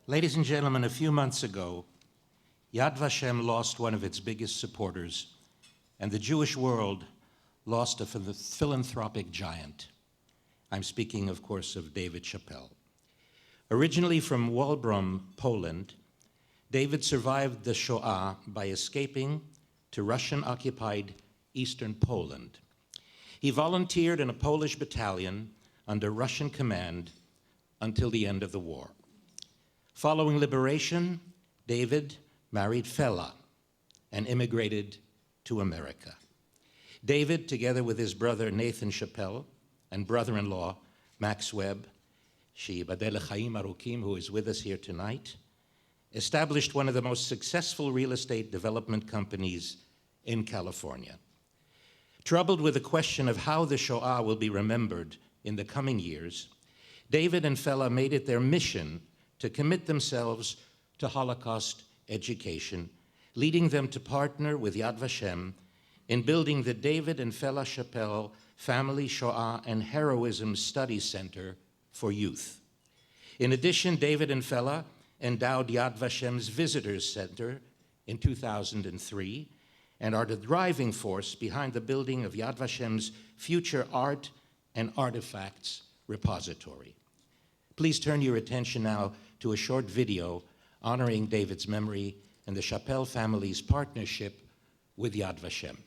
Ladies and gentlemen, a few months ago, Yad Vashem lost one of its biggest supporters, and the Jewish world lost a philanthropic giant. I'm speaking, of course, of David Shapell. Originally from Walbrom, Poland, David survived the Shoah by escaping to Russian-occupied eastern Poland. He volunteered in a Polish battalion under Russian command until the end of the war. Following liberation, David married Fela and immigrated to America. David, together with his brother Nathan Shapell and brother-in-law Max Webb, Sheyibadel L'chaim Arukim, who is with us here tonight, established one of the most successful real estate development companies in California. Troubled with the question of how the Shoah will be remembered in the coming years, David and Fela made it their mission to commit themselves to Holocaust education, leading them to partner with Yad Vashem in building the David and Fela Shapell Family Shoah and Heroism Study Center for youth. In addition, David and Fela endowed Yad Vashem's Visitors Center in 2003 and are the driving force behind the building of Yad Vashem's future art and artifacts repository. Please turn your attention now to a short video honoring David's memory and the Shapell family's partnership with Yad Vashem.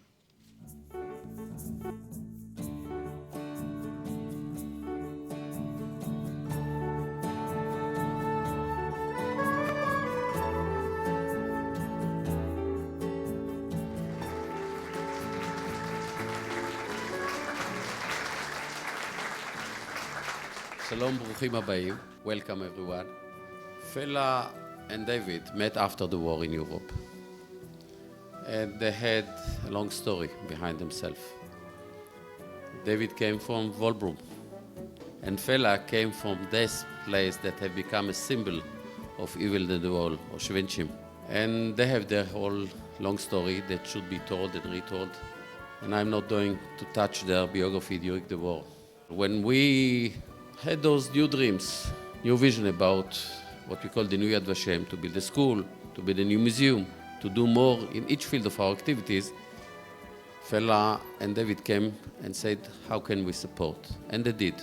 Shalom, bruchim habayim. Welcome, everyone. Fela and David met after the war in Europe. And they had a long story behind themselves. David came from Walbrom, and Fela came from this place that had become a symbol of evil in the world, Auschwitz. And they have their whole long story that should be told and retold. And I'm not going to touch their biography during the war. When we had those new dreams, new vision about what we call the new Yad Vashem, to build a school, to build a new museum, to do more in each field of our activities, Fela and David came and said, how can we support? And they did.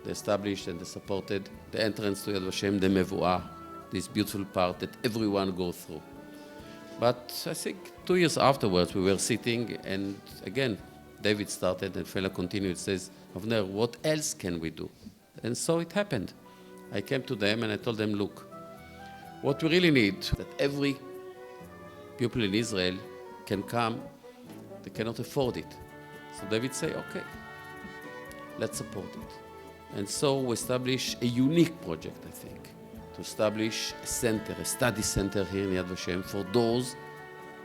They established and they supported the entrance to Yad Vashem, the Mevuah, this beautiful part that everyone goes through. But I think 2 years afterwards, we were sitting, and again, David started and Fela continued, says, Avner, what else can we do? And so it happened. I came to them and I told them, look, what we really need, that every pupil in Israel can come, they cannot afford it. So David said, okay, let's support it. And so we established a unique project, I think, to establish a center, a study center here in Yad Vashem for those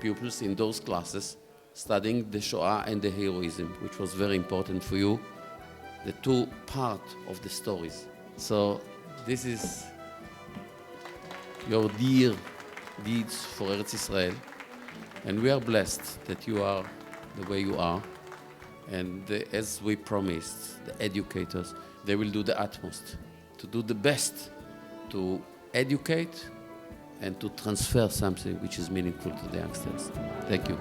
pupils in those classes studying the Shoah and the heroism, which was very important for you, the two parts of the stories. So this is your dear deeds for Eretz Israel, and we are blessed that you are the way you are. And as we promised, the educators, they will do the utmost to do the best to educate and to transfer something which is meaningful to the youngsters. Thank you.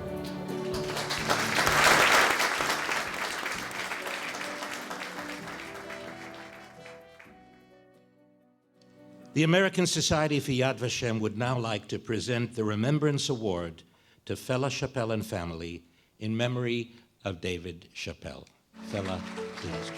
The American Society for Yad Vashem would now like to present the Remembrance Award to Fela Shapell and family in memory of David Shapell. Fela, please.